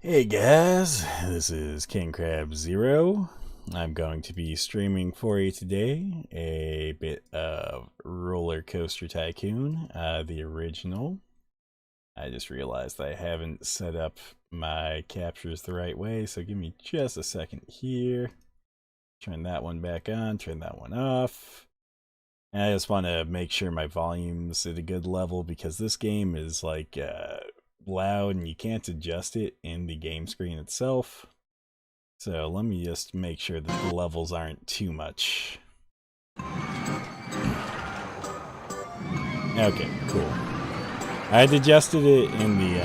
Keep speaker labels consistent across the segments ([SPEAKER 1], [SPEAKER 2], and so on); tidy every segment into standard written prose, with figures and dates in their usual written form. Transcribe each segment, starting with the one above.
[SPEAKER 1] Hey guys, this is King Crab Zero. I'm going to be streaming for you today a bit of Roller Coaster Tycoon, the original. I just realized I haven't set up my captures the right way, so give me just a second here. Turn that one back on, turn that one off. And I just want to make sure my volume's at a good level because this game is like loud and you can't adjust it in the game screen itself. So let me just make sure that the levels aren't too much. Okay, cool. I had adjusted it in the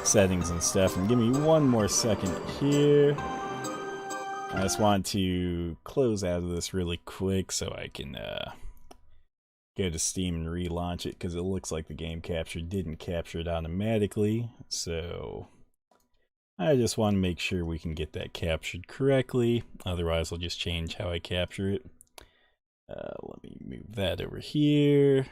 [SPEAKER 1] settings and stuff, and give me one more second here. I just want to close out of this really quick so I can go to Steam and relaunch it, because it looks like the game capture didn't capture it automatically. So I just want to make sure we can get that captured correctly. Otherwise, I'll just change how I capture it. Let me move that over here.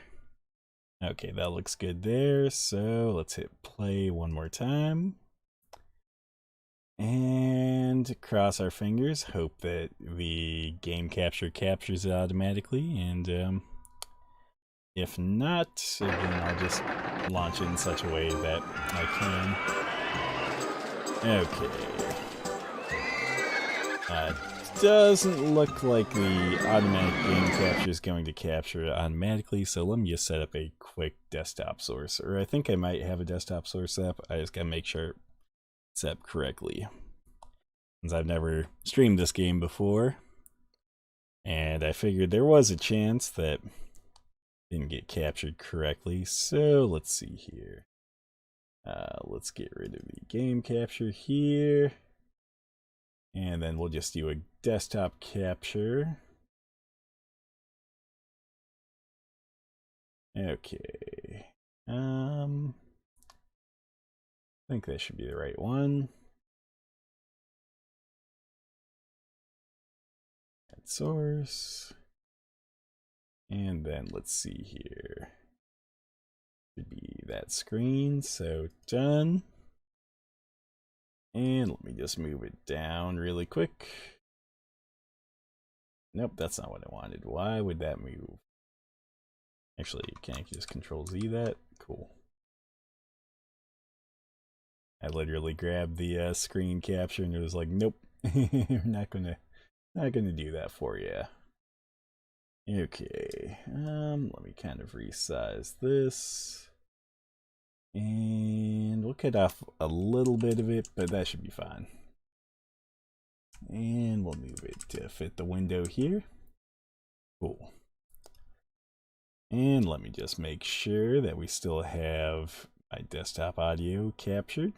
[SPEAKER 1] Okay, that looks good there. So let's hit play one more time. And cross our fingers. Hope that the game capture captures it automatically. And if not, again, I'll just launch it in such a way that I can. Okay. Doesn't look like the automatic game capture is going to capture it automatically, so let me just set up a quick desktop source. Or I think I might have a desktop source set up. I just gotta make sure it's set up correctly, since I've never streamed this game before. And I figured there was a chance that it didn't get captured correctly, so let's see here. Let's get rid of the game capture here. And then we'll just do a desktop capture. Okay. I think that should be the right one. Add source. And then let's see here. Should be that screen, so done. And let me just move it down really quick. Nope, that's not what I wanted. Why would that move? Actually, can I just Control Z that? Cool. I literally grabbed the screen capture and it was like, nope, we're not gonna do that for you. Okay, let me kind of resize this. And we'll cut off a little bit of it, but that should be fine. And we'll move it to fit the window here. Cool. And let me just make sure that we still have my desktop audio captured.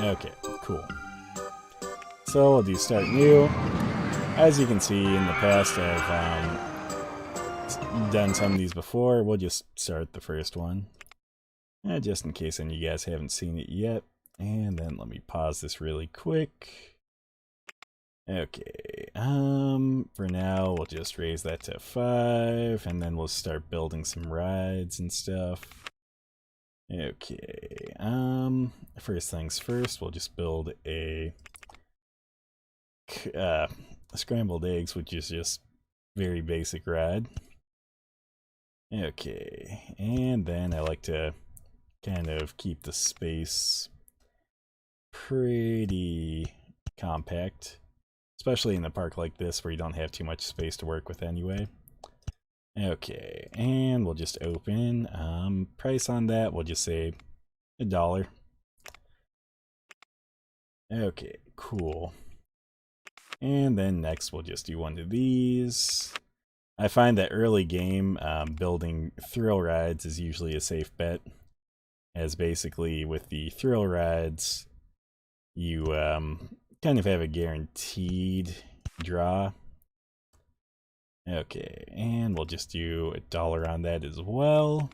[SPEAKER 1] Okay, cool. So I'll do start new. As you can see, in the past I've done some of these before. We'll just start the first one, just in case any of you guys haven't seen it yet. And then let me pause this really quick. Okay, for now we'll just raise that to 5, and then we'll start building some rides and stuff. Okay, first things first, we'll just build a scrambled eggs, which is just very basic ride. Okay, and then I like to kind of keep the space pretty compact, especially in a park like this where you don't have too much space to work with anyway. Okay, and we'll just open. Price on that, we'll just say $1. Okay, cool. And then next we'll just do one of these. I find that early game building thrill rides is usually a safe bet, as basically with the thrill rides you kind of have a guaranteed draw. Okay, and we'll just do $1 on that as well.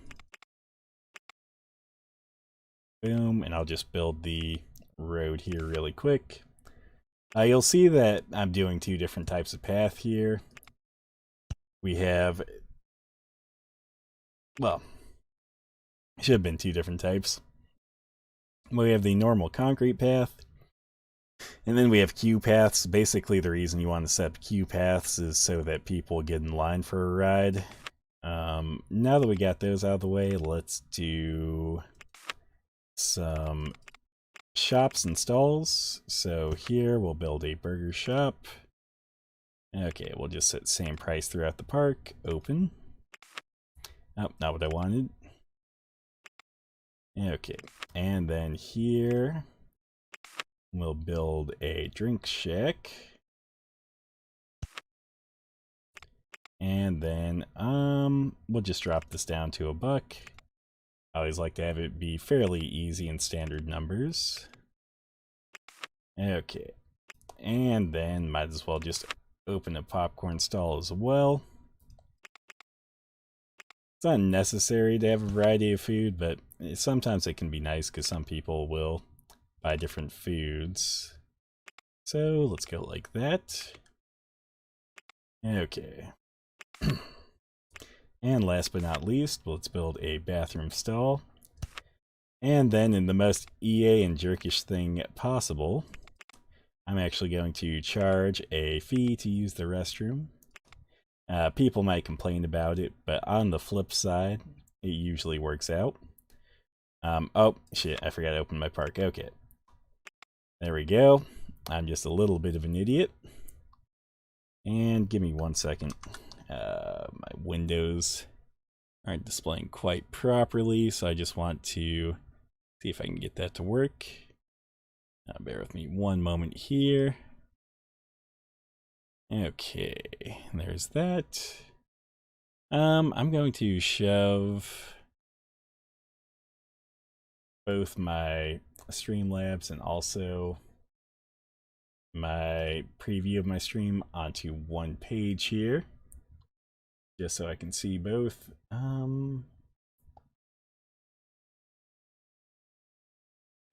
[SPEAKER 1] Boom, and I'll just build the road here really quick. You'll see that I'm doing 2 different types of path here. we have, well, should have been two different types. We have the normal concrete path, and then we have queue paths. Basically, the reason you want to set up queue paths is so that people get in line for a ride. Now that we got those out of the way, let's do some shops and stalls. So here we'll build a burger shop. Okay, we'll just set same price throughout the park. Open. Oh, not what I wanted. Okay, and then here we'll build a drink shack. And then we'll just drop this down to $1. I always like to have it be fairly easy in standard numbers. Okay, and then might as well just open a popcorn stall as well. It's not necessary to have a variety of food, but sometimes it can be nice because some people will buy different foods. So let's go like that. Okay. And last but not least, let's build a bathroom stall. And then in the most EA and jerkish thing possible, I'm actually going to charge a fee to use the restroom. People might complain about it, but on the flip side, it usually works out. Oh, shit, I forgot to open my park. Okay. There we go. I'm just a little bit of an idiot. And give me 1 second. My windows aren't displaying quite properly, so I just want to see if I can get that to work. Bear with me 1 moment here. Okay, there's that. I'm going to shove both my Streamlabs and also my preview of my stream onto one page here, just so I can see both.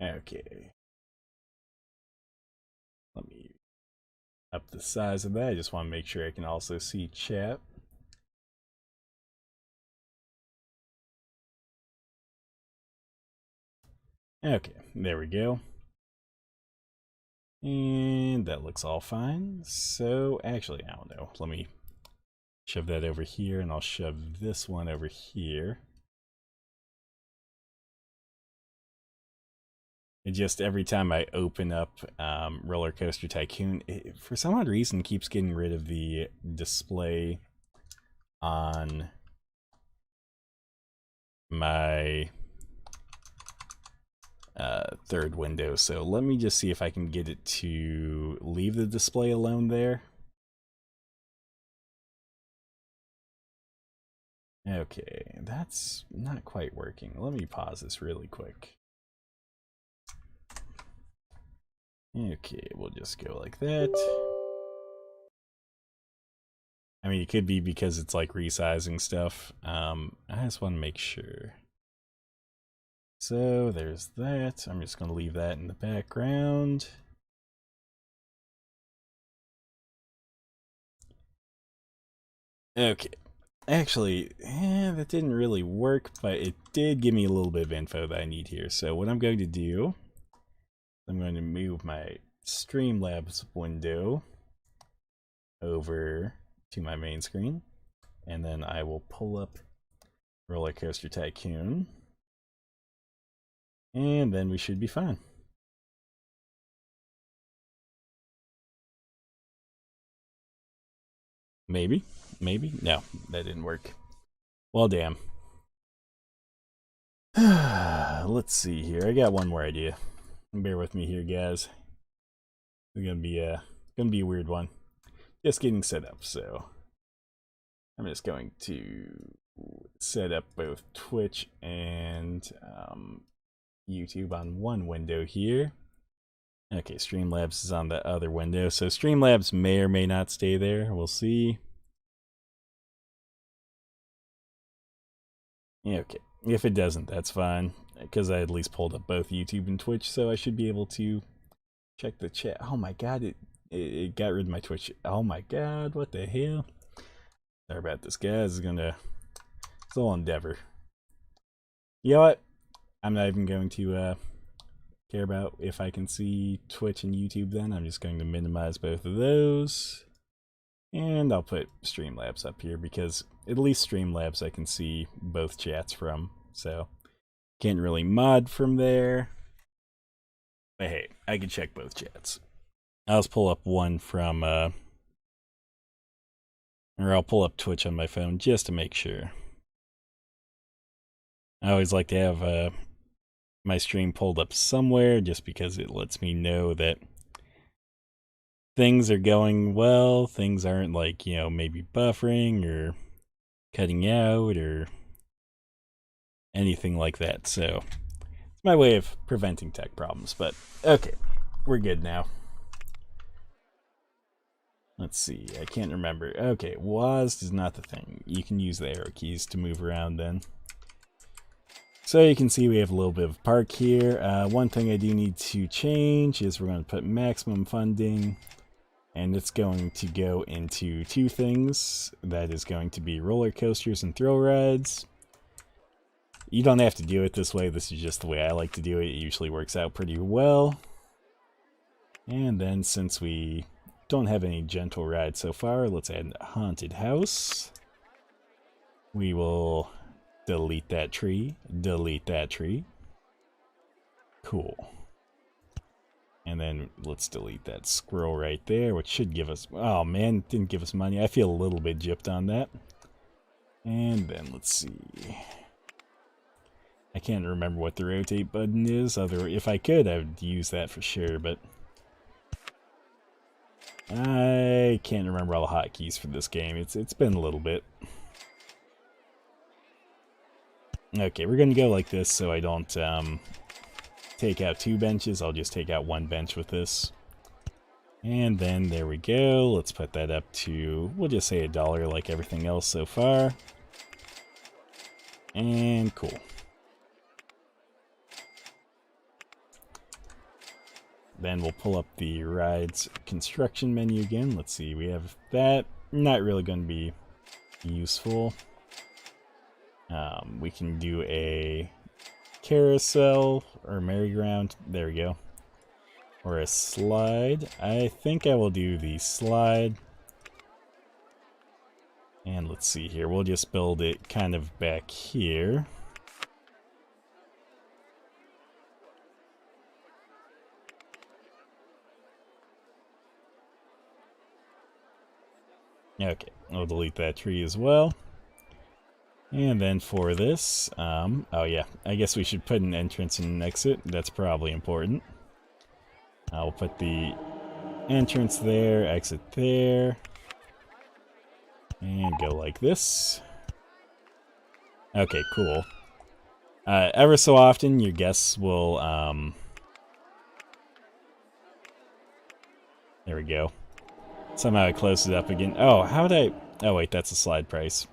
[SPEAKER 1] Okay. Let me up the size of that. I just want to make sure I can also see chat. Okay, there we go. And that looks all fine. So actually, I don't know. Let me shove that over here, and I'll shove this one over here. And just every time I open up Roller Coaster Tycoon, it, for some odd reason, keeps getting rid of the display on my third window. So let me just see if I can get it to leave the display alone there. Okay, that's not quite working. Let me pause this really quick. Okay, we'll just go like that. I mean, it could be because it's like resizing stuff. I just want to make sure. So there's that. I'm just going to leave that in the background. Okay. Actually, that didn't really work, but it did give me a little bit of info that I need here. So what I'm going to do, I'm going to move my Streamlabs window over to my main screen, and then I will pull up Roller Coaster Tycoon, and then we should be fine. Maybe, no, that didn't work. Well, damn. Let's see here. I got one more idea. Bear with me here, guys. It's gonna be a weird one. Just getting set up, so I'm just going to set up both Twitch and YouTube on one window here. Okay, Streamlabs is on the other window, so Streamlabs may or may not stay there. We'll see. Okay, if it doesn't, that's fine, because I at least pulled up both YouTube and Twitch, so I should be able to check the chat. Oh my god, it got rid of my Twitch. Oh my god, what the hell? Sorry about this, guys. It's a little endeavor. You know what? I'm not even going to care about if I can see Twitch and YouTube then. I'm just going to minimize both of those. And I'll put Streamlabs up here because at least Streamlabs I can see both chats from. So can't really mod from there. But hey, I can check both chats. I'll just pull up one from, or I'll pull up Twitch on my phone just to make sure. I always like to have my stream pulled up somewhere just because it lets me know that things are going well, things aren't like, you know, maybe buffering or cutting out or anything like that. So it's my way of preventing tech problems, but okay, we're good now. Let's see, I can't remember. Okay, WASD is not the thing. You can use the arrow keys to move around then. So you can see we have a little bit of park here. One thing I do need to change is we're going to put maximum funding, and it's going to go into two things. That is going to be roller coasters and thrill rides. You don't have to do it this way. This is just the way I like to do it. It usually works out pretty well. And then since we don't have any gentle rides so far, let's add a haunted house. We will delete that tree. Delete that tree. Cool. And then let's delete that squirrel right there, which should give us... Oh man, it didn't give us money. I feel a little bit gypped on that. And then let's see. I can't remember what the rotate button is. If I could, I would use that for sure, but I can't remember all the hotkeys for this game. It's been a little bit. Okay, we're gonna go like this so I don't take out two benches. I'll just take out one bench with this. And then there we go. Let's put that up to, we'll just say $1 like everything else so far. And cool. Then we'll pull up the rides construction menu again. Let's see, we have that. Not really going to be useful. We can do a carousel or merry-go-round. There we go. Or a slide. I think I will do the slide. And let's see here. We'll just build it kind of back here. Okay, I'll delete that tree as well. And then for this, oh yeah, I guess we should put an entrance and an exit. That's probably important. I'll put the entrance there, exit there, and go like this. Okay, cool. Ever so often, your guests will, there we go. Somehow I closed it up again. Oh, how did I... Oh, wait, that's a slide price.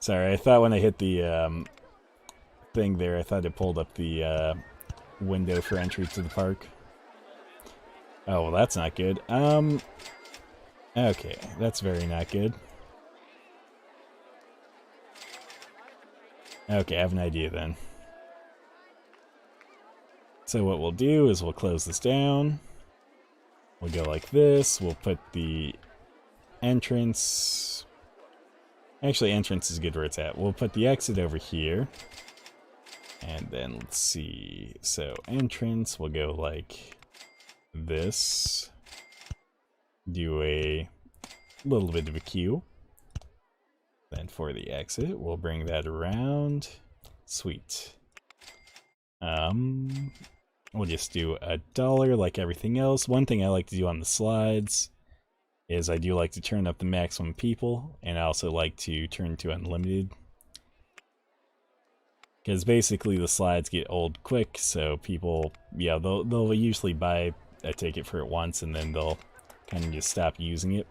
[SPEAKER 1] Sorry, I thought when I hit the thing there, I thought it pulled up the window for entry to the park. Oh, well, that's not good. Okay, that's very not good. Okay, I have an idea then. So what we'll do is we'll close this down. We'll go like this. We'll put the entrance... Actually, entrance is good where it's at. We'll put the exit over here. And then let's see. So entrance, we'll go like this. Do a little bit of a queue. Then for the exit, we'll bring that around. Sweet. We'll just do $1 like everything else. One thing I like to do on the slides is I do like to turn up the maximum people, and I also like to turn to unlimited. Because basically the slides get old quick, so people, yeah, they'll usually buy a ticket for it once, and then they'll kind of just stop using it.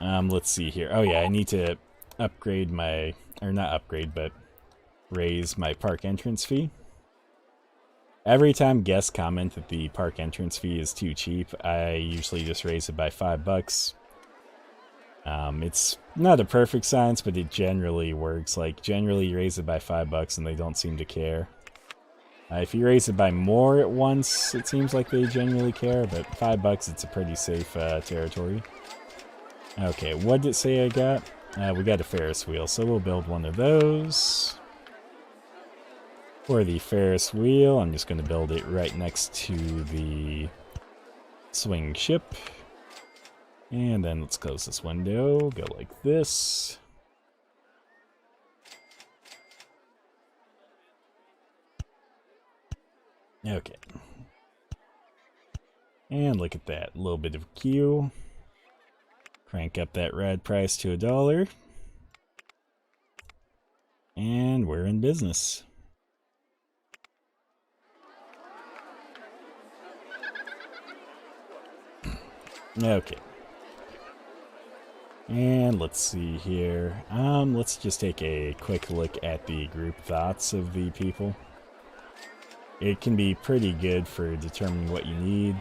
[SPEAKER 1] Let's see here. Oh yeah, I need to upgrade my, or not upgrade, but raise my park entrance fee. Every time guests comment that the park entrance fee is too cheap, I usually just raise it by $5. It's not a perfect science, but it generally works. Like, generally you raise it by $5 and they don't seem to care. If you raise it by more at once, it seems like they genuinely care, but $5, it's a pretty safe territory. Okay, what did it say I got? We got a Ferris wheel, so we'll build one of those. For the Ferris wheel, I'm just going to build it right next to the swing ship. And then let's close this window, go like this. Okay. And look at that, a little bit of queue. Crank up that ride price to $1. And we're in business. Okay. And let's see here. Let's just take a quick look at the group thoughts of the people. It can be pretty good for determining what you need.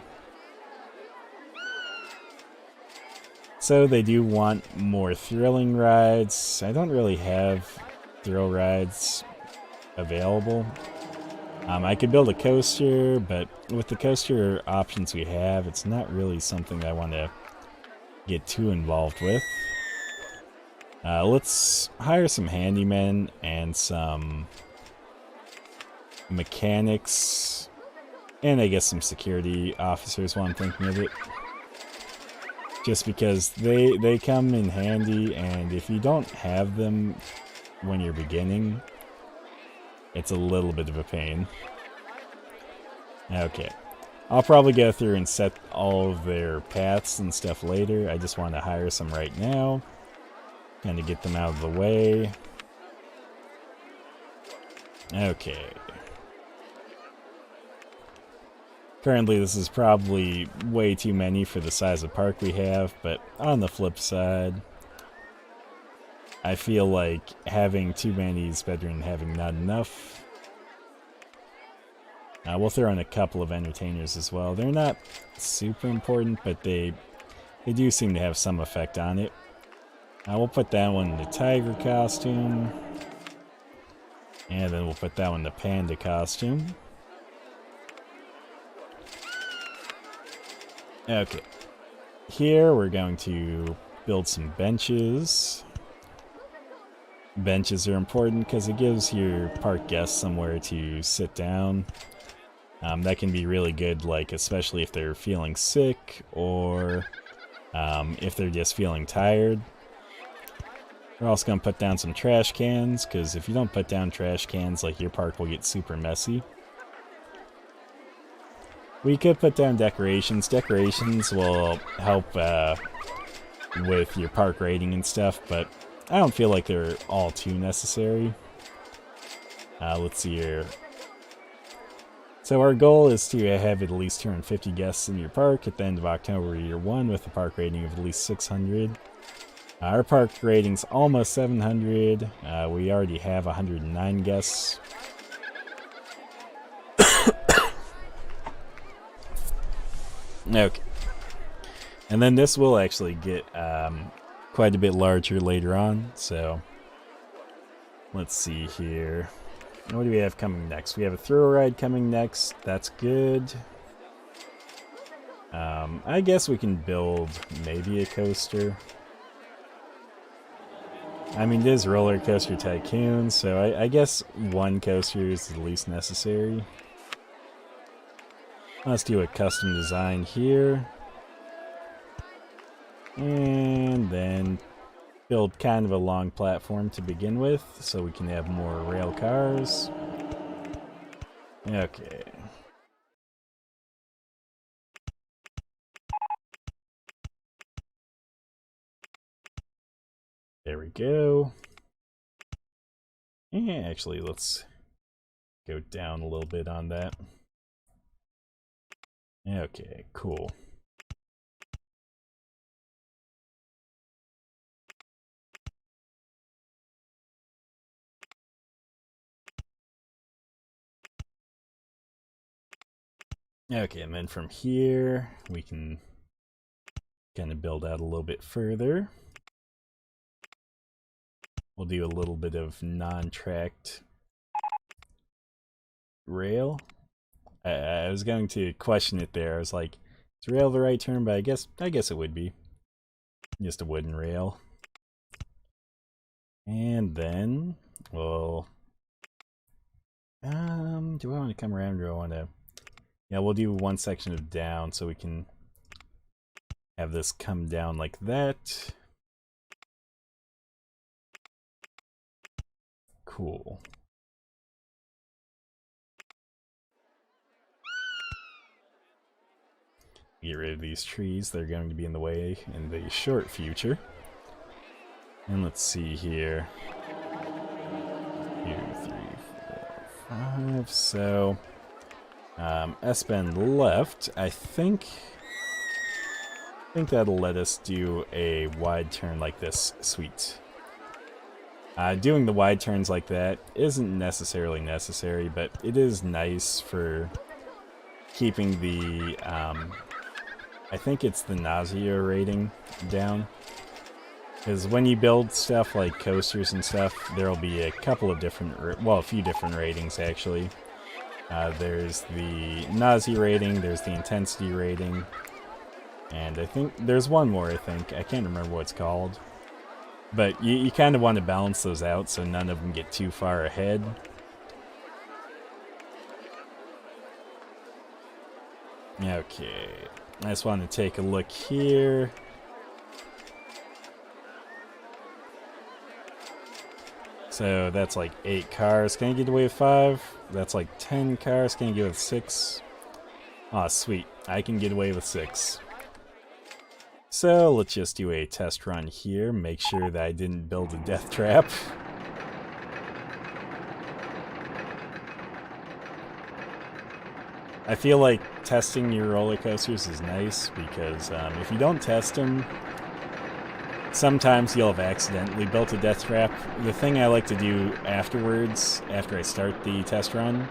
[SPEAKER 1] So they do want more thrilling rides. I don't really have thrill rides available. I could build a coaster, but with the coaster options we have, it's not really something I want to get too involved with. Let's hire some handymen and some mechanics, and I guess some security officers while I'm thinking of it. Just because they come in handy, and if you don't have them when you're beginning, it's a little bit of a pain. Okay. I'll probably go through and set all of their paths and stuff later. I just want to hire some right now. Kind of get them out of the way. Okay. Currently, this is probably way too many for the size of park we have, but on the flip side, I feel like having too many is better than having not enough. We'll throw in a couple of entertainers as well. They're not super important, but they do seem to have some effect on it. We'll put that one in the tiger costume. And then we'll put that one in the panda costume. Okay. Here we're going to build some benches. Benches are important because it gives your park guests somewhere to sit down. That can be really good, like especially if they're feeling sick or if they're just feeling tired. We're also going to put down some trash cans, because if you don't put down trash cans, like, your park will get super messy. We could put down decorations. Decorations will help with your park rating and stuff, but I don't feel like they're all too necessary. Let's see here. So our goal is to have at least 250 guests in your park at the end of October year 1 with a park rating of at least 600. Our park rating's almost 700. We already have 109 guests. Okay. And then this will actually get quite a bit larger later on, so let's see here. What do we have coming next? We have a thrill ride coming next. That's good. I guess we can build maybe a coaster. I mean, it is Roller Coaster Tycoon, so I guess one coaster is the least necessary. Let's do a custom design here. And then build kind of a long platform to begin with, so we can have more rail cars. Okay. There we go. And actually, let's go down a little bit on that. Okay, cool. Okay, and then from here, we can kind of build out a little bit further. we'll do a little bit of non-tracked rail. I was going to question it there. I was like, is rail the right term? But I guess it would be. Just a wooden rail. And then, well, do I want to come around or do I want to? Yeah, we'll do one section of down so we can have this come down like that. Cool. Get rid of these trees. They're going to be in the way in the short future. And let's see here. 2, 3, 4, 5. So, S-bend left. I think that'll let us do a wide turn like this. Sweet. Doing the wide turns like that isn't necessarily necessary, but it is nice for keeping the, I think it's the nausea rating down. Because when you build stuff like coasters and stuff, there'll be a couple of different, well, a few different ratings actually. There's the nausea rating, there's the intensity rating, and I think there's one more, I can't remember what it's called. But you kind of want to balance those out so none of them get too far ahead. Okay, I just want to take a look here. So that's like 8 cars. Can I get away with 5? That's like 10 cars. Can I get away with 6? Aw, sweet. I can get away with 6. So let's just do a test run here. Make sure that I didn't build a death trap. I feel like testing your roller coasters is nice because if you don't test them, sometimes you'll have accidentally built a death trap. The thing I like to do afterwards, after I start the test run,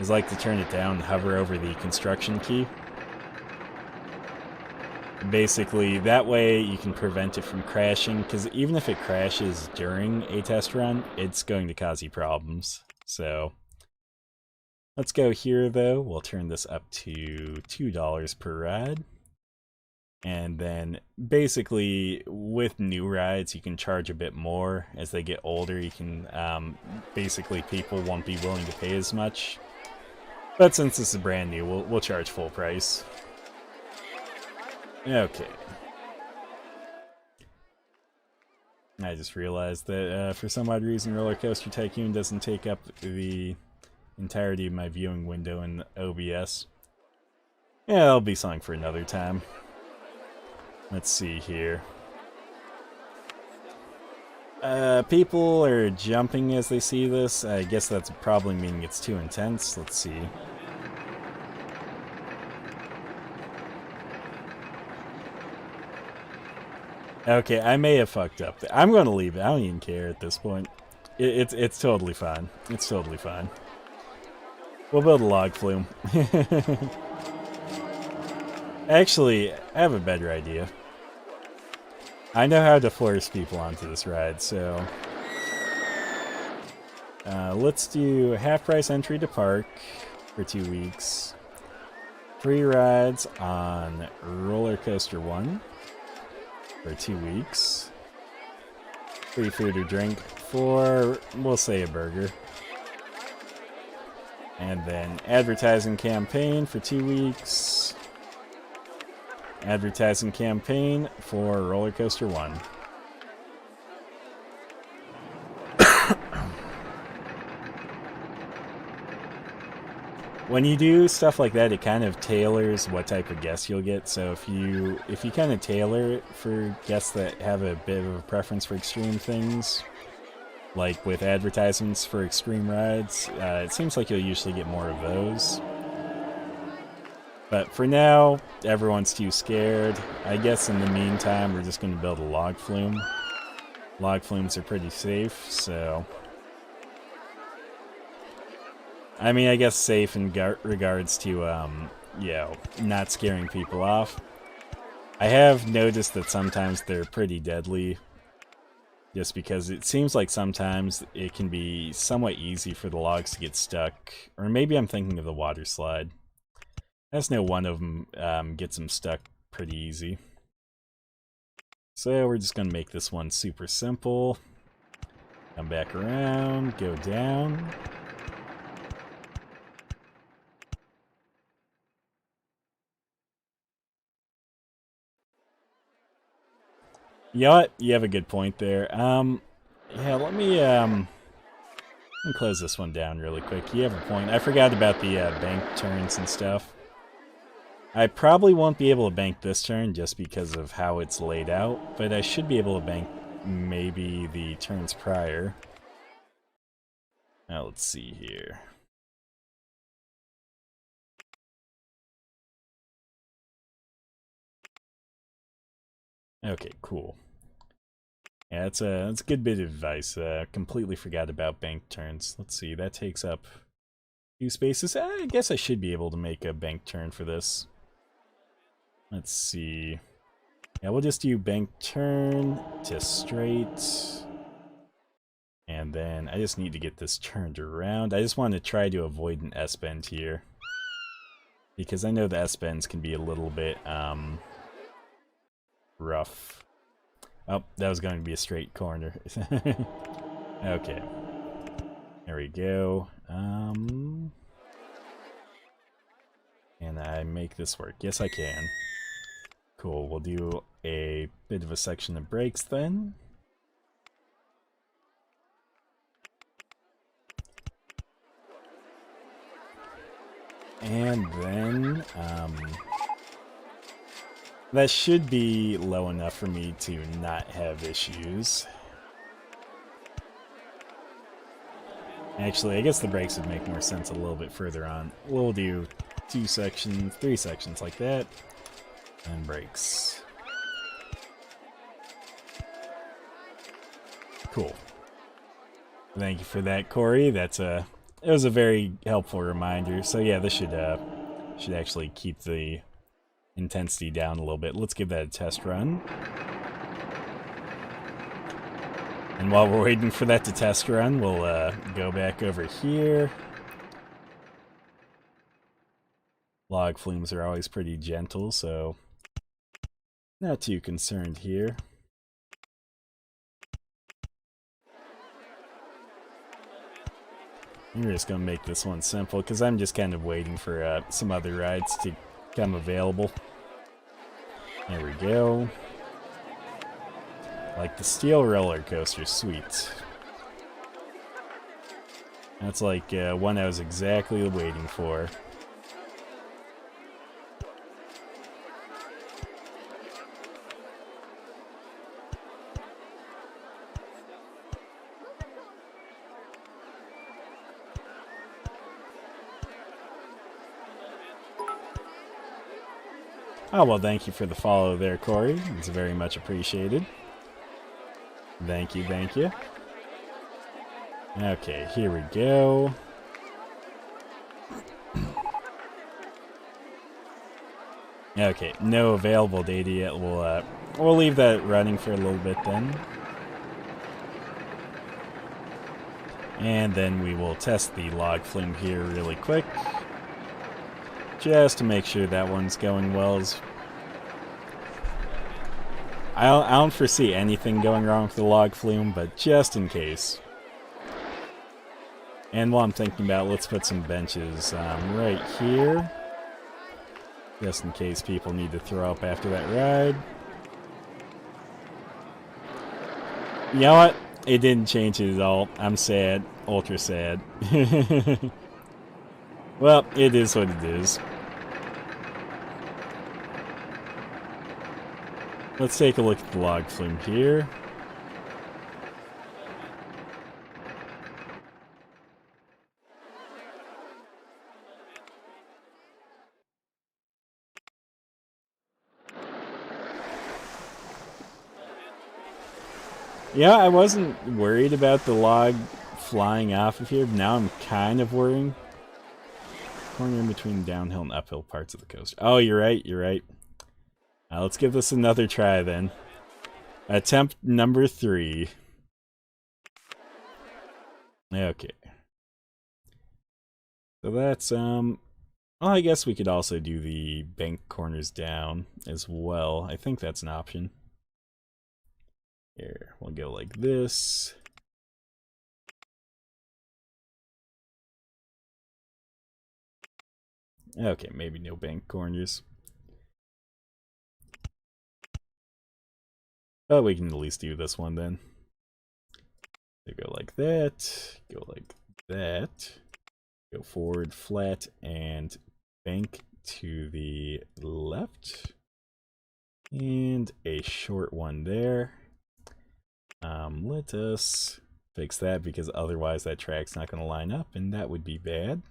[SPEAKER 1] is like to turn it down and hover over the construction key. Basically, that way you can prevent it from crashing, because even if it crashes during a test run, it's going to cause you problems. So, let's go here though. We'll turn this up to $2 per ride. And then, basically, with new rides, you can charge a bit more. As they get older, you can, basically, people won't be willing to pay as much. But since this is brand new, we'll charge full price. Okay. I just realized that for some odd reason Roller Coaster Tycoon doesn't take up the entirety of my viewing window in OBS. Yeah, that'll be something for another time. Let's see here. People are jumping as they see this. I guess that's probably meaning it's too intense. Let's see. Okay, I may have fucked up. I'm going to leave it. I don't even care at this point. It's totally fine. It's totally fine. We'll build a log flume. Actually, I have a better idea. I know how to force people onto this ride, so... let's do half-price entry to park for 2 weeks. Free rides on Roller Coaster 1. For 2 weeks. Free food or drink for, we'll say, a burger. And then advertising campaign for 2 weeks. Advertising campaign for Roller Coaster 1. When you do stuff like that, it kind of tailors what type of guests you'll get. So if you kind of tailor it for guests that have a bit of a preference for extreme things, like with advertisements for extreme rides, it seems like you'll usually get more of those. But for now, everyone's too scared. I guess in the meantime, we're just going to build a log flume. Log flumes are pretty safe, so... I mean, I guess safe in regards to, you know, not scaring people off. I have noticed that sometimes they're pretty deadly. Just because it seems like sometimes it can be somewhat easy for the logs to get stuck. Or maybe I'm thinking of the water slide. I just know one of them gets them stuck pretty easy. So we're just going to make this one super simple. Come back around, go down. You know what? You have a good point there. Yeah, let me close this one down really quick. You have a point. I forgot about the bank turns and stuff. I probably won't be able to bank this turn just because of how it's laid out, but I should be able to bank maybe the turns prior. Now let's see here. Okay, cool. Yeah, that's a good bit of advice. Completely forgot about bank turns. Let's see, that takes up 2 spaces. I guess I should be able to make a bank turn for this. Let's see. Yeah, we'll just do bank turn to straight. And then I just need to get this turned around. I just want to try to avoid an S-bend here. Because I know the S-bends can be a little bit rough. Oh, that was going to be a straight corner. Okay. There we go. Can I make this work? Yes, I can. Cool, we'll do a bit of a section of brakes then. And then, that should be low enough for me to not have issues. Actually, I guess the brakes would make more sense a little bit further on. We'll do 2 sections, 3 sections like that, and brakes. Cool. Thank you for that, Corey. It was a very helpful reminder. So yeah, this should actually keep the intensity down a little bit. Let's give that a test run. And while we're waiting for that to test run, we'll go back over here. Log flumes are always pretty gentle, so not too concerned here. We're just going to make this one simple, because I'm just kind of waiting for some other rides to come available. There we go. Like the steel roller coaster, sweet. That's like one I was exactly waiting for. Oh, well, thank you for the follow there, Corey. It's very much appreciated. Thank you, thank you. Okay, here we go. Okay, no available data yet. We'll leave that running for a little bit then. And then we will test the log flume here really quick. Just to make sure that one's going well. I don't foresee anything going wrong with the log flume, but just in case. And while I'm thinking about it, let's put some benches right here. Just in case people need to throw up after that ride. You know what? It didn't change it at all. I'm sad. Ultra sad. Well, it is what it is. Let's take a look at the log flume here. Yeah, I wasn't worried about the log flying off of here, but now I'm kind of worrying. Corner in between downhill and uphill parts of the coast. Oh, you're right, you're right. Let's give this another try then. Attempt number 3. Okay. So that's, well, I guess we could also do the bank corners down as well. I think that's an option. Here, we'll go like this. Okay, maybe no bank corners. But we can at least do this one then. So go like that, go like that, go forward, flat, and bank to the left. And a short one there. Let us fix that because otherwise that track's not going to line up and that would be bad.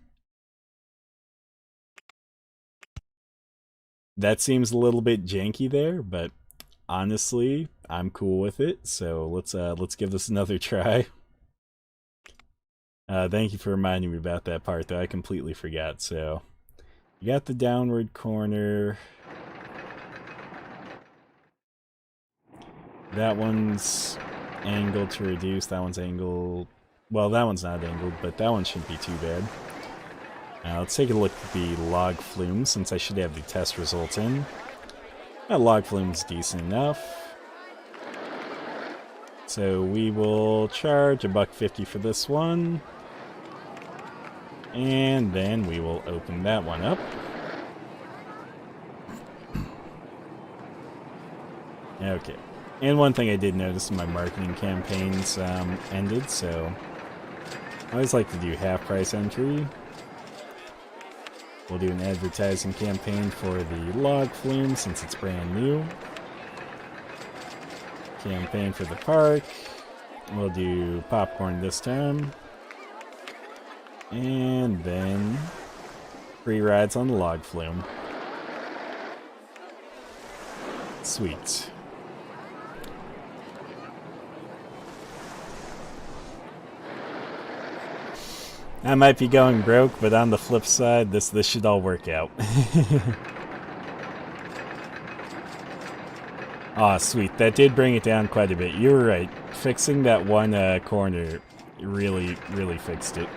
[SPEAKER 1] That seems a little bit janky there, but honestly, I'm cool with it. So let's give this another try. Thank you for reminding me about that part, though. I completely forgot. So you got the downward corner. That one's angled to reduce. That one's angled. Well, that one's not angled, but that one shouldn't be too bad. Let's take a look at the log flume, since I should have the test results in. That log flume's decent enough. So we will charge $1.50 for this one. And then we will open that one up. Okay. And one thing I did notice in my marketing campaigns ended, so I always like to do half-price entry. We'll do an advertising campaign for the log flume since it's brand new. Campaign for the park. We'll do popcorn this time. And then free rides on the log flume. Sweet. I might be going broke, but on the flip side, this should all work out. Aw, sweet. That did bring it down quite a bit. You were right. Fixing that one corner really fixed it.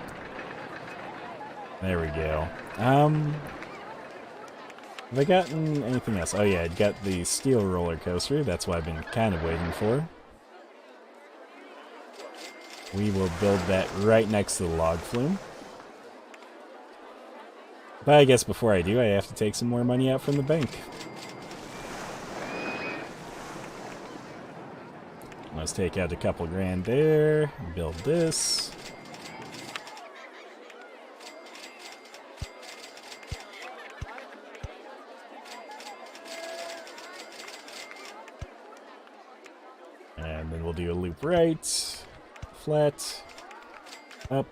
[SPEAKER 1] There we go. Have I gotten anything else? Oh yeah, I got the steel roller coaster. That's what I've been kind of waiting for. We will build that right next to the log flume. But I guess before I do, I have to take some more money out from the bank. Let's take out a couple grand there, build this. And then we'll do a loop right, flat, up,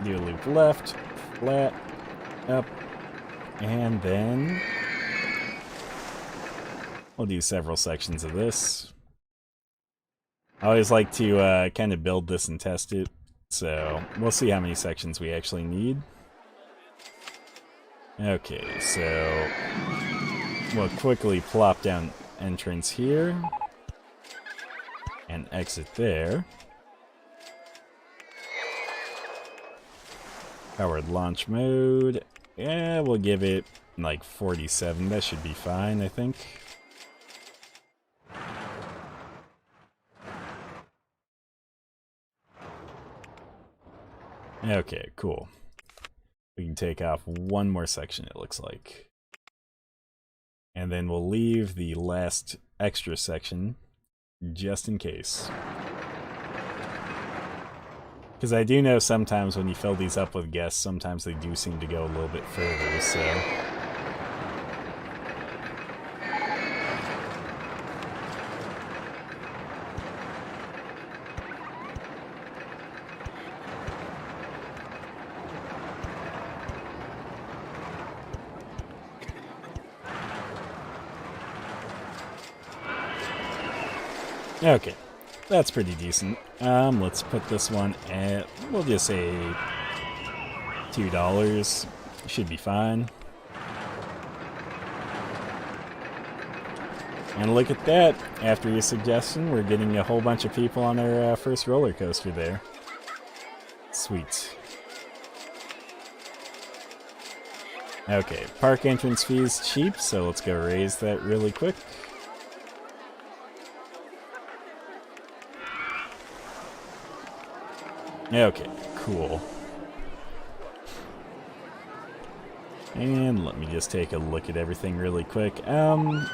[SPEAKER 1] do a loop left, flat, up, and then we'll do several sections of this. I always like to kind of build this and test it, so we'll see how many sections we actually need. Okay, so we'll quickly plop down entrance here and exit there. Powered launch mode. Yeah, we'll give it like 47. That should be fine, I think. Okay, cool. We can take off one more section, it looks like. And then we'll leave the last extra section just in case. Because I do know sometimes when you fill these up with guests, sometimes they do seem to go a little bit further, so... Okay, that's pretty decent. Let's put this one at, we'll just say $2. Should be fine. And look at that. After your suggestion, we're getting a whole bunch of people on our first roller coaster there. Sweet. Okay, park entrance fee is cheap, so let's go raise that really quick. Okay, cool. And let me just take a look at everything really quick. Yeah,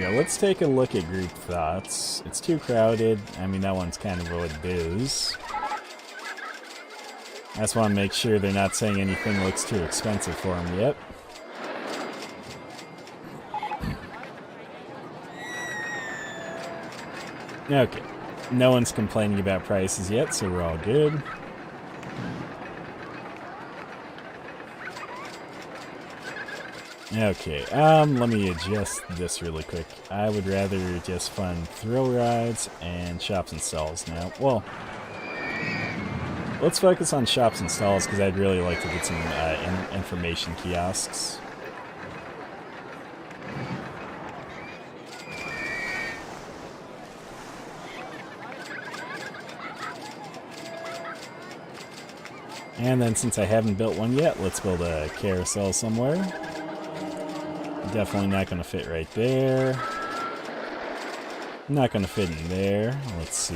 [SPEAKER 1] let's take a look at group thoughts. It's too crowded. I mean, that one's kind of what it is. I just want to make sure they're not saying anything looks too expensive for them yet. Okay. No one's complaining about prices yet, so we're all good. Okay, let me adjust this really quick. I would rather just fund thrill rides and shops and stalls now. Well, let's focus on shops and stalls because I'd really like to get some information kiosks. And then since I haven't built one yet, let's build a carousel somewhere. Definitely not going to fit right there. Not going to fit in there. Let's see.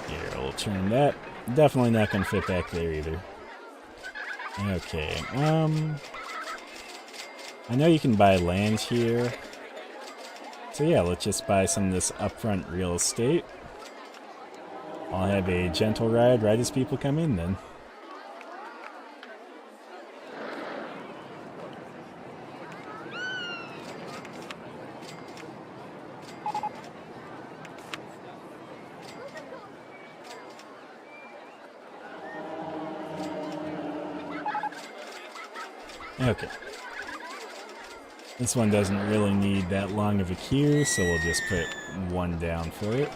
[SPEAKER 1] Here, we'll turn that. Definitely not going to fit back there either. Okay, I know you can buy land here. So yeah, let's just buy some of this upfront real estate. I'll have a gentle ride right as people come in then. Okay. This one doesn't really need that long of a queue, so we'll just put one down for it.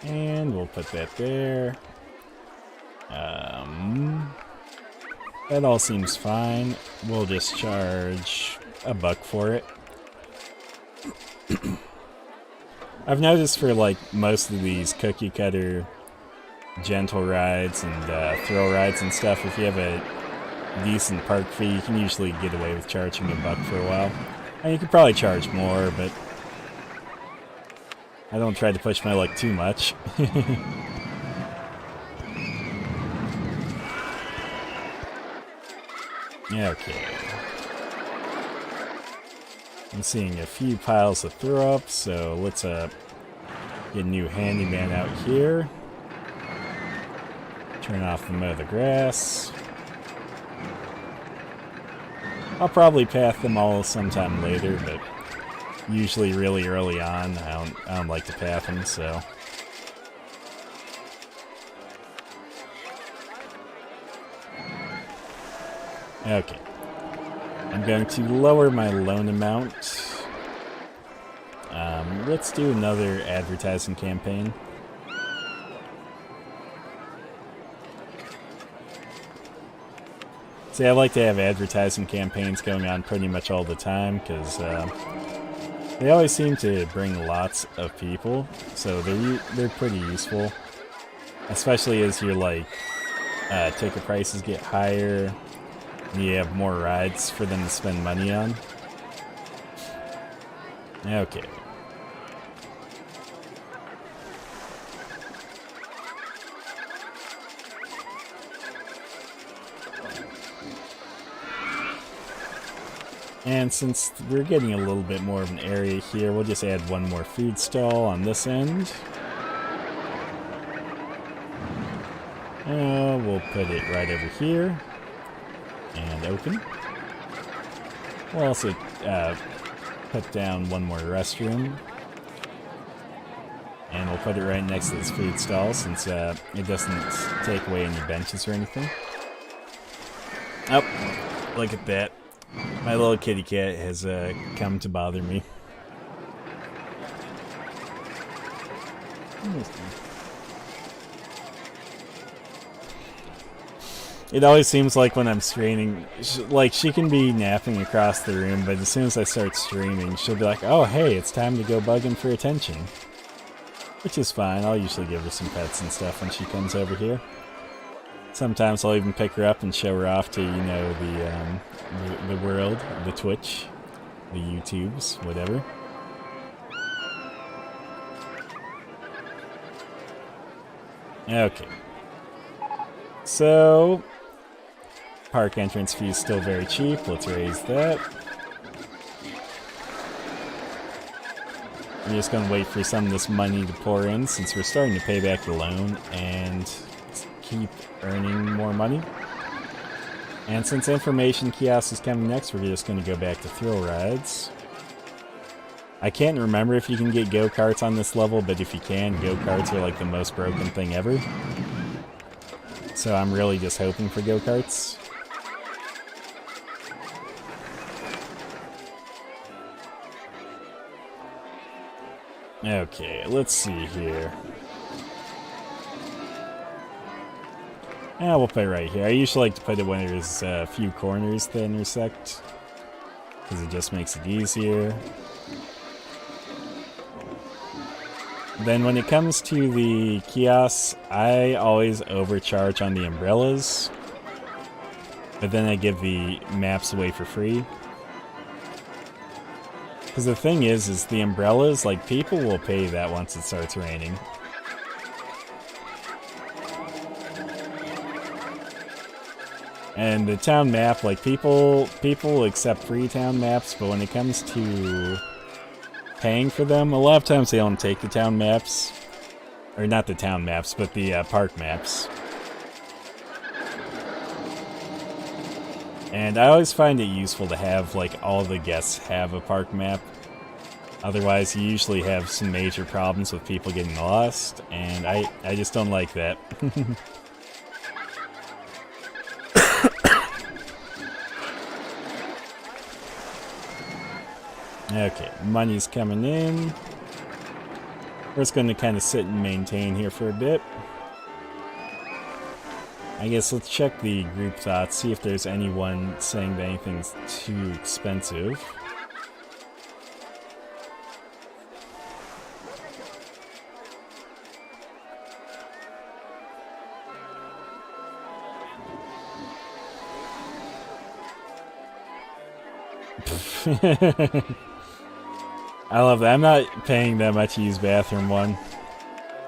[SPEAKER 1] And we'll put that there. That all seems fine. We'll just charge $1 for it. I've noticed for like most of these cookie cutter gentle rides and thrill rides and stuff, if you have a decent park fee, you can usually get away with charging $1 for a while. And you could probably charge more, but I don't try to push my luck too much. Okay. I'm seeing a few piles of throw up, so let's get a new handyman out here. Turn off the mow the grass. I'll probably path them all sometime later, but usually really early on. I don't like to path them, so. Okay. I'm going to lower my loan amount. Let's do another advertising campaign. See, I like to have advertising campaigns going on pretty much all the time, because they always seem to bring lots of people, so they're pretty useful. Especially as your ticket prices get higher, and you have more rides for them to spend money on. Okay. And since we're getting a little bit more of an area here, we'll just add one more food stall on this end. We'll put it right over here. And open. We'll also put down one more restroom. And we'll put it right next to this food stall since it doesn't take away any benches or anything. Oh, look at that. My little kitty cat has come to bother me. It always seems like when I'm streaming, like she can be napping across the room, but as soon as I start streaming, she'll be like, oh hey, it's time to go bugging for attention. Which is fine, I'll usually give her some pets and stuff when she comes over here. Sometimes I'll even pick her up and show her off to, you know, the world, the Twitch, the YouTubes, whatever. Okay. So, park entrance fee is still very cheap. Let's raise that. I'm just going to wait for some of this money to pour in since we're starting to pay back the loan and keep earning more money. And since information kiosk is coming next, we're just going to go back to thrill rides. I can't remember if you can get go-karts on this level, but if you can, go-karts are like the most broken thing ever. So I'm really just hoping for go-karts. Okay, let's see here. We'll put it right here. I usually like to put it when there's a few corners to intersect, because it just makes it easier. Then when it comes to the kiosks, I always overcharge on the umbrellas, but then I give the maps away for free. Because the thing is the umbrellas, like, people will pay that once it starts raining. And the town map, like, people accept free town maps, but when it comes to paying for them, a lot of times they don't take the town maps. Or not the town maps, but the park maps. And I always find it useful to have, like, all the guests have a park map. Otherwise, you usually have some major problems with people getting lost, and I just don't like that. Okay, money's coming in. We're just going to kind of sit and maintain here for a bit. I guess let's check the group thoughts, see if there's anyone saying that anything's too expensive. I love that. I'm not paying that much to use bathroom one.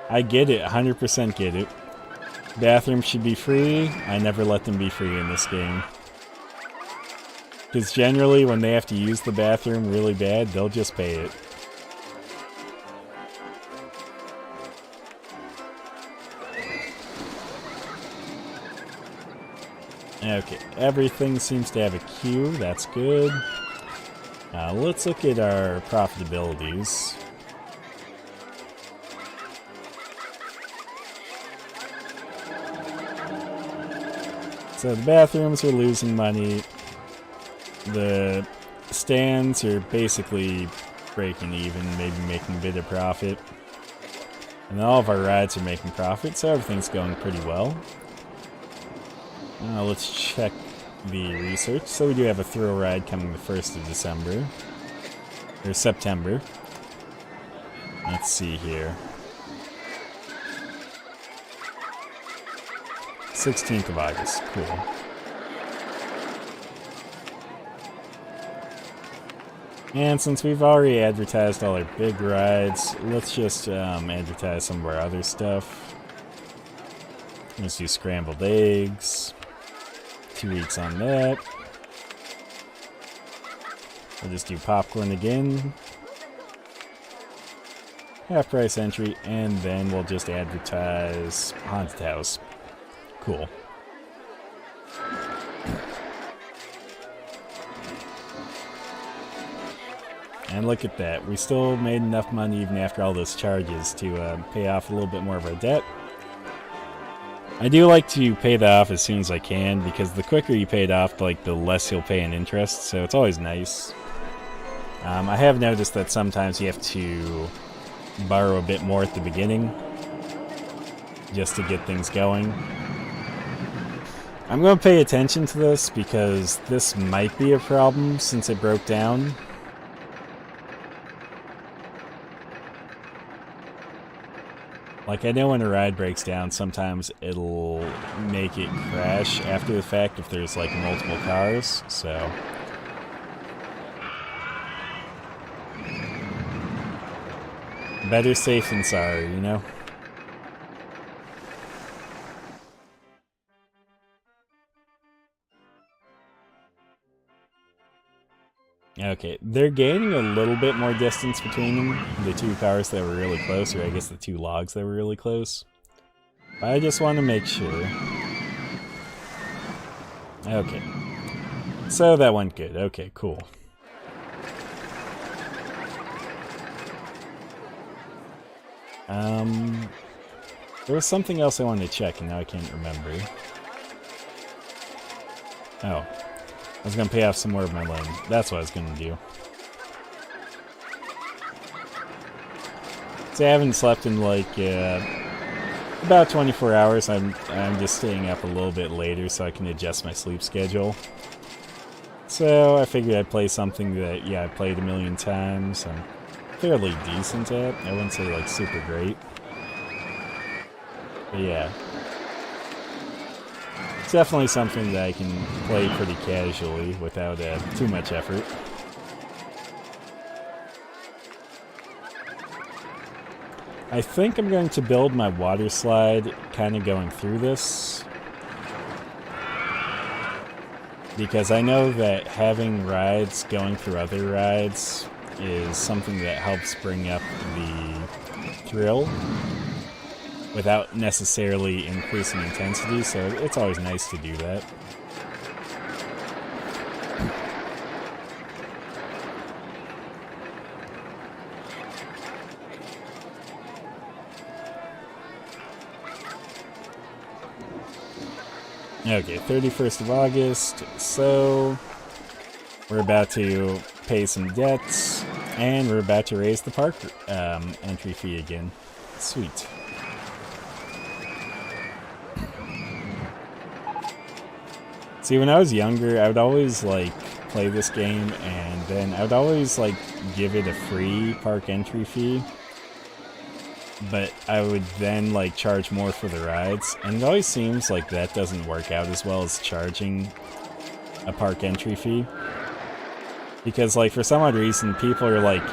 [SPEAKER 1] I get it, 100% get it. Bathrooms should be free. I never let them be free in this game. Because generally, when they have to use the bathroom really bad, they'll just pay it. Okay, everything seems to have a queue. That's good. Let's look at our profitabilities. So the bathrooms are losing money. The stands are basically breaking even, maybe making a bit of profit. And all of our rides are making profit, so everything's going pretty well. Let's check the research. So we do have a thrill ride coming the 1st of December. Or September. Let's see here. 16th of August. Cool. And since we've already advertised all our big rides, let's just advertise some of our other stuff. Let's do scrambled eggs. 2 weeks on that. We'll just do popcorn again. Half price entry, and then we'll just advertise haunted house. Cool. And look at that. We still made enough money even after all those charges to pay off a little bit more of our debt. I do like to pay that off as soon as I can, because the quicker you pay it off, like, the less you'll pay in interest, so it's always nice. I have noticed that sometimes you have to borrow a bit more at the beginning, just to get things going. I'm going to pay attention to this because this might be a problem since it broke down. Like, I know when a ride breaks down, sometimes it'll make it crash after the fact if there's, like, multiple cars, so... better safe than sorry, you know? Okay, they're gaining a little bit more distance between them, the two cars that were really close, or I guess the two logs that were really close. But I just want to make sure. Okay. So that went good. Okay, cool. There was something else I wanted to check, and now I can't remember. Oh. I was gonna pay off some more of my loan. That's what I was gonna do. So I haven't slept in like about 24 hours. I'm just staying up a little bit later so I can adjust my sleep schedule. So I figured I'd play something that, yeah, I played a million times. I'm fairly decent at. I wouldn't say like super great. But yeah. It's definitely something that I can play pretty casually without too much effort. I think I'm going to build my water slide kind of going through this. Because I know that having rides going through other rides is something that helps bring up the thrill without necessarily increasing intensity, so it's always nice to do that. Okay, 31st of August, so we're about to pay some debts, and we're about to raise the park entry fee again. Sweet. See, when I was younger, I would always, like, play this game, and then I would always, like, give it a free park entry fee. But I would then, like, charge more for the rides. And it always seems like that doesn't work out as well as charging a park entry fee. Because, like, for some odd reason, people are like,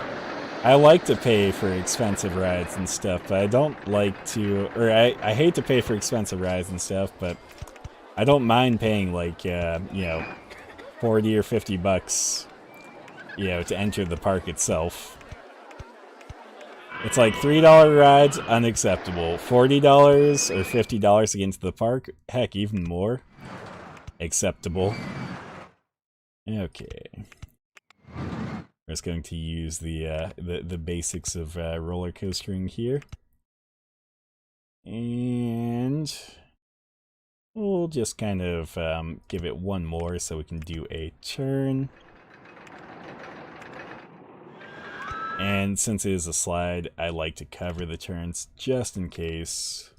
[SPEAKER 1] I like to pay for expensive rides and stuff, but I don't like to... Or I hate to pay for expensive rides and stuff, but... I don't mind paying, like, you know, 40 or 50 bucks, you know, to enter the park itself. It's like $3 rides, unacceptable. $40 or $50 to get into the park, heck, even more, acceptable. Okay. We're just going to use the basics of roller coastering here. And... we'll just kind of give it one more so we can do a turn. And since it is a slide, I like to cover the turns just in case.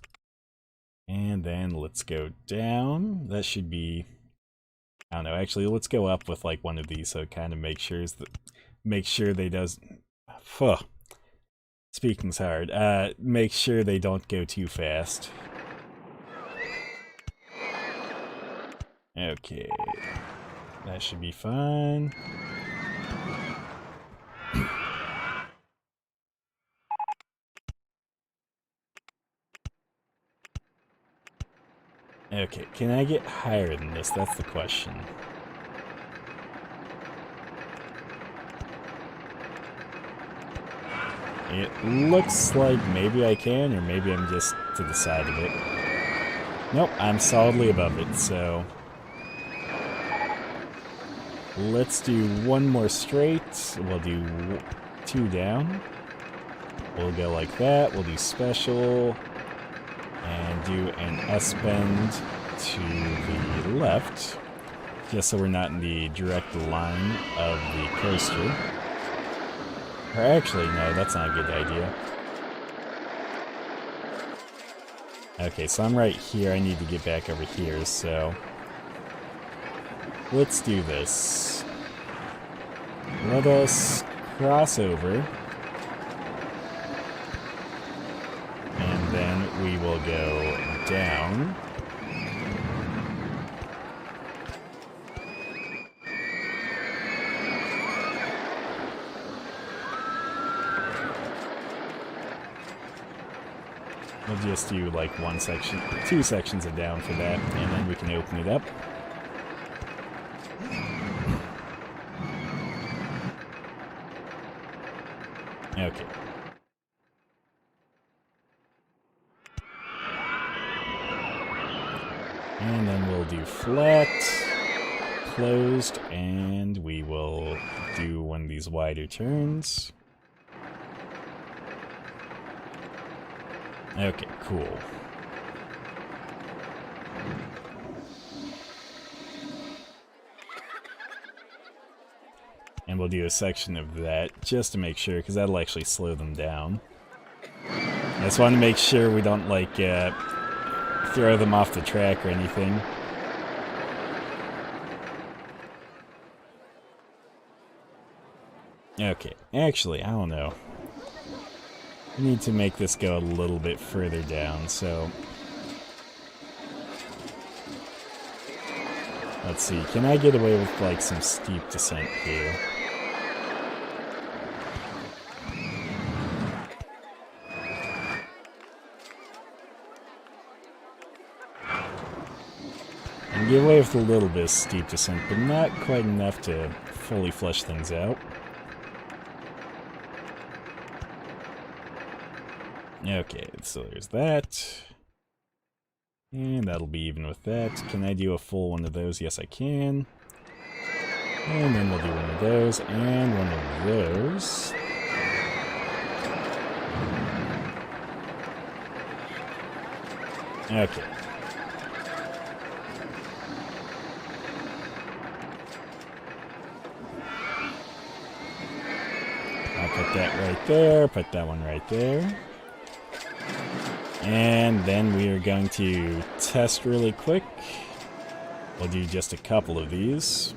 [SPEAKER 1] And then let's go down. That should be... I don't know, actually let's go up with like one of these so it kind of makes sure they does... Phew. Speaking's hard. Make sure they don't go too fast. Okay, that should be fine. Okay, can I get higher than this? That's the question. It looks like maybe I can, or maybe I'm just to the side of it. Nope, I'm solidly above it, so... let's do one more straight. We'll do 2 down. We'll go like that. We'll do special. And do an S-bend to the left. Just so we're not in the direct line of the coaster. Or actually, no, that's not a good idea. Okay, so I'm right here. I need to get back over here, so let's do this. Let us cross over. And then we will go down. We'll just do like one section, 2 sections of down for that, and then we can open it up. Okay. And then we'll do flat, closed, and we will do one of these wider turns. Okay, cool. And we'll do a section of that just to make sure, because that'll actually slow them down. I just want to make sure we don't, like, throw them off the track or anything. Okay, actually, I don't know. I need to make this go a little bit further down, so... Let's see, can I get away with, like, some steep descent here? I can get away with a little bit of steep descent, but not quite enough to fully flush things out. Okay, so there's that. And that'll be even with that. Can I do a full one of those? Yes, I can. And then we'll do one of those, and one of those. Okay. I'll put that right there, put that one right there. And then we are going to test really quick. We'll do just a couple of these.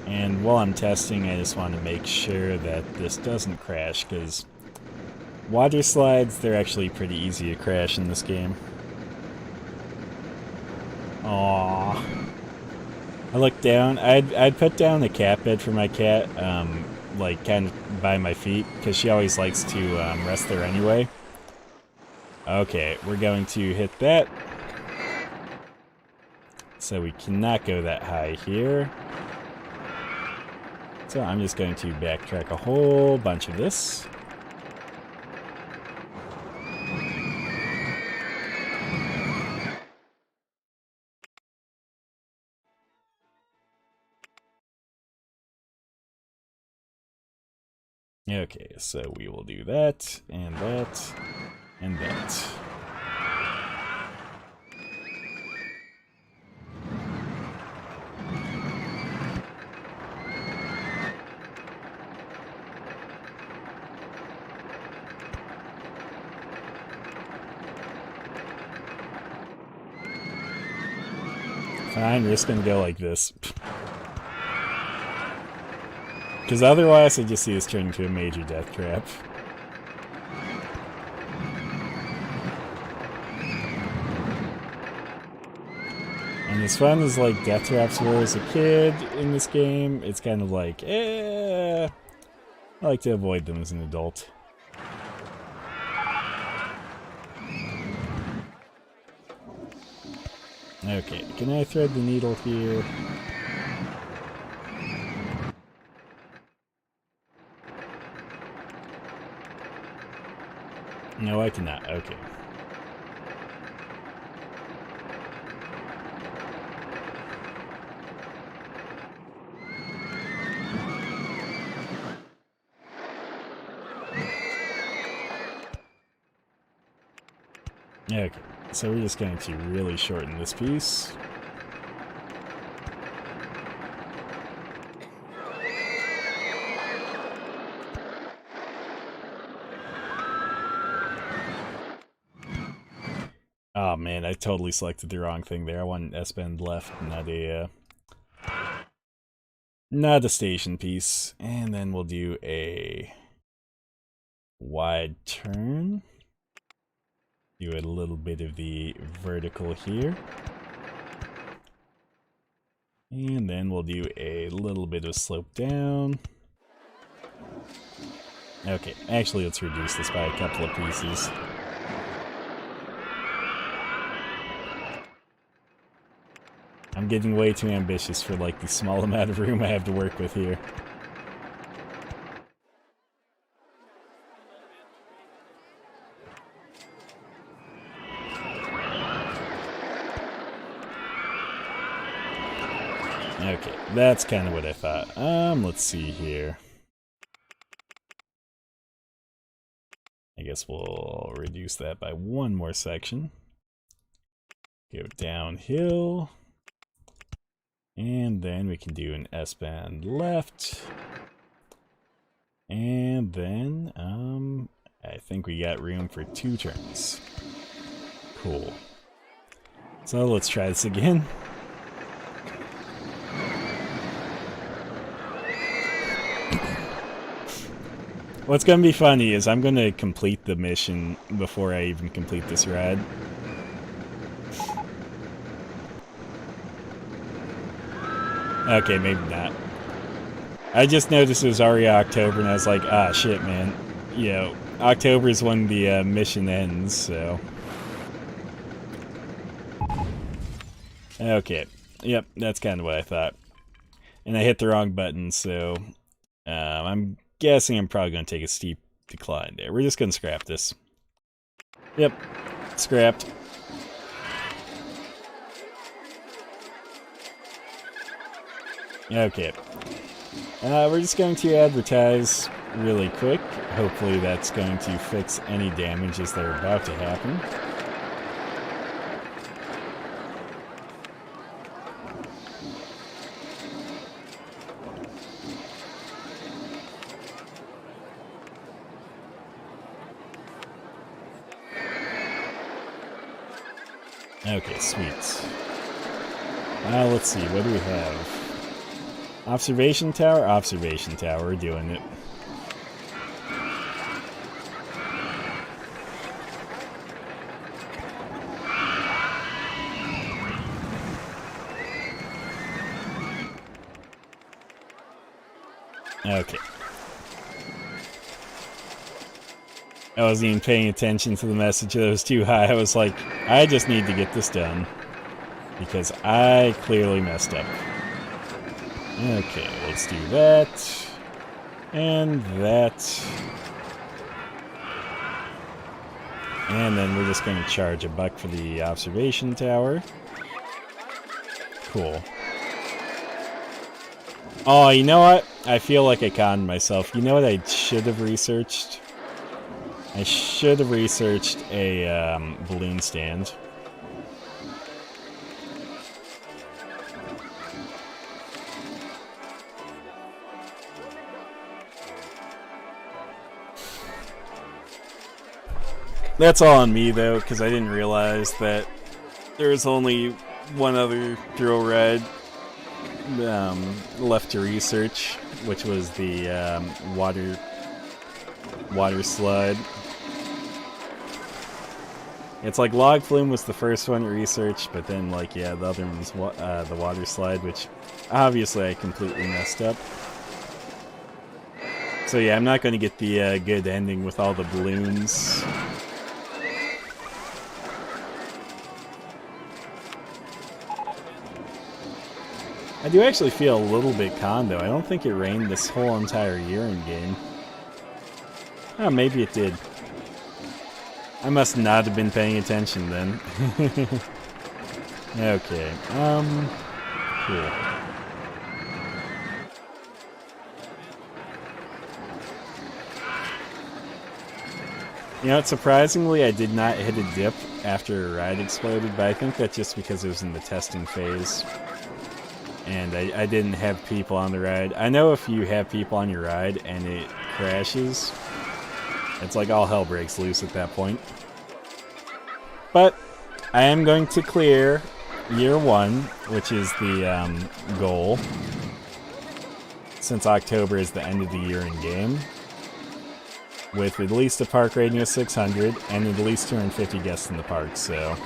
[SPEAKER 1] And while I'm testing, I just want to make sure that this doesn't crash, because water slides, they're actually pretty easy to crash in this game. Aww. I looked down. I'd put down a cat bed for my cat, like kind of by my feet, because she always likes to rest there anyway. Okay, we're going to hit that. So we cannot go that high here. So I'm just going to backtrack a whole bunch of this. Okay, so we will do that, and that, and that. Fine, we're just gonna go like this. Because otherwise I just see this turn into a major death trap. And as fun as like death traps were as a kid in this game, it's kind of like, I like to avoid them as an adult. Okay, can I thread the needle here? No, I cannot. Okay. Okay, so we're just going to really shorten this piece. Oh man, I totally selected the wrong thing there. I want an S-bend left, not a station piece. And then we'll do a wide turn. Do a little bit of the vertical here. And then we'll do a little bit of slope down. Okay, actually let's reduce this by a couple of pieces. I'm getting way too ambitious for like the small amount of room I have to work with here. Okay, that's kind of what I thought. Let's see here. I guess we'll reduce that by one more section. Go downhill. And then we can do an S-bend left. And then, I think we got room for 2 turns. Cool. So let's try this again. What's gonna be funny is I'm gonna complete the mission before I even complete this ride. Okay, maybe not. I just noticed it was already October and I was like, ah, shit, man. You know, October is when the mission ends, so. Okay. Yep, that's kind of what I thought. And I hit the wrong button, so I'm guessing I'm probably going to take a steep decline there. We're just going to scrap this. Yep, scrapped. Okay. We're just going to advertise really quick. Hopefully that's going to fix any damages that are about to happen. Okay, sweet. Let's see, what do we have? Observation tower? Observation tower, we're doing it. Okay. I wasn't even paying attention to the message. It was too high. I was like, I just need to get this done. Because I clearly messed up. Okay, let's do that. And that. And then we're just going to charge $1 for the observation tower. Cool. Oh, you know what? I feel like I conned myself. You know what I should have researched? I should have researched a balloon stand. That's all on me, though, because I didn't realize that there was only one other thrill ride left to research, which was the water slide. It's like Log Flume was the first one to research, but then, like, yeah, the other one's the water slide, which obviously I completely messed up. So yeah, I'm not going to get the good ending with all the balloons. I do actually feel a little bit conned, though. I don't think it rained this whole entire year in game. Oh, maybe it did. I must not have been paying attention then. Okay, cool. You know, surprisingly, I did not hit a dip after a ride exploded, but I think that's just because it was in the testing phase. And I didn't have people on the ride. I know if you have people on your ride and it crashes, it's like all hell breaks loose at that point. But I am going to clear year 1, which is the goal, since October is the end of the year in game, with at least a park rating of 600 and at least 250 guests in the park, so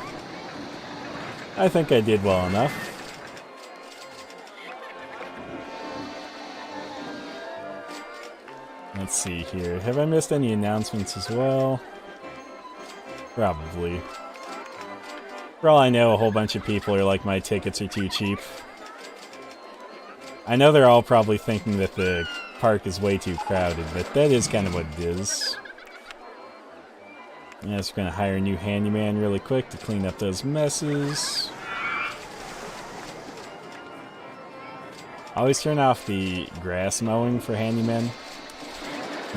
[SPEAKER 1] I think I did well enough. Let's see here. Have I missed any announcements as well? Probably. For all I know, a whole bunch of people are like, my tickets are too cheap. I know they're all probably thinking that the park is way too crowded, but that is kind of what it is. Yeah, just gonna hire a new handyman really quick to clean up those messes. Always turn off the grass mowing for handymen,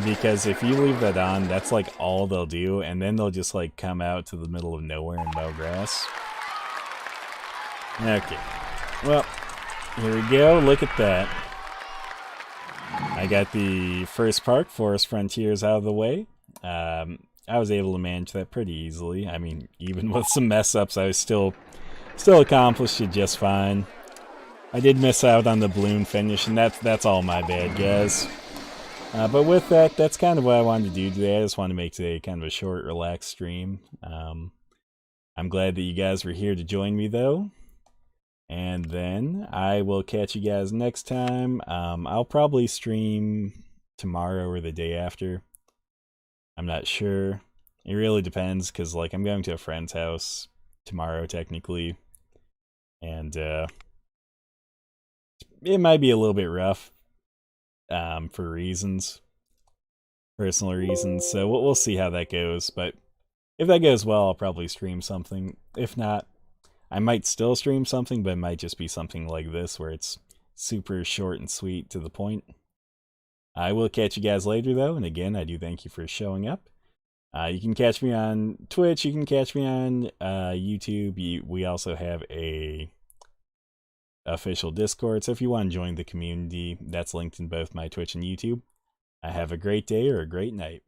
[SPEAKER 1] because if you leave that on, that's like all they'll do, and then they'll just like come out to the middle of nowhere and mow grass. Okay, well, here we go, look at that. I got the first park, Forest Frontiers, out of the way. I was able to manage that pretty easily. I mean, even with some mess-ups, I was still accomplished it just fine. I did miss out on the balloon finish, and that's all my bad, guys. But with that, that's kind of what I wanted to do today. I just wanted to make today kind of a short, relaxed stream. I'm glad that you guys were here to join me, though. And then I will catch you guys next time. I'll probably stream tomorrow or the day after. I'm not sure. It really depends, because like I'm going to a friend's house tomorrow, technically. And it might be a little bit rough. For reasons, personal reasons, so we'll see how that goes. But if that goes well, I'll probably stream something. If not, I might still stream something, but it might just be something like this, where it's super short and sweet to the point. I will catch you guys later, though, and again, I do thank you for showing up. You can catch me on Twitch, you can catch me on YouTube. We also have a official Discord, so if you want to join the community, that's linked in both my Twitch and YouTube. Have a great day or a great night.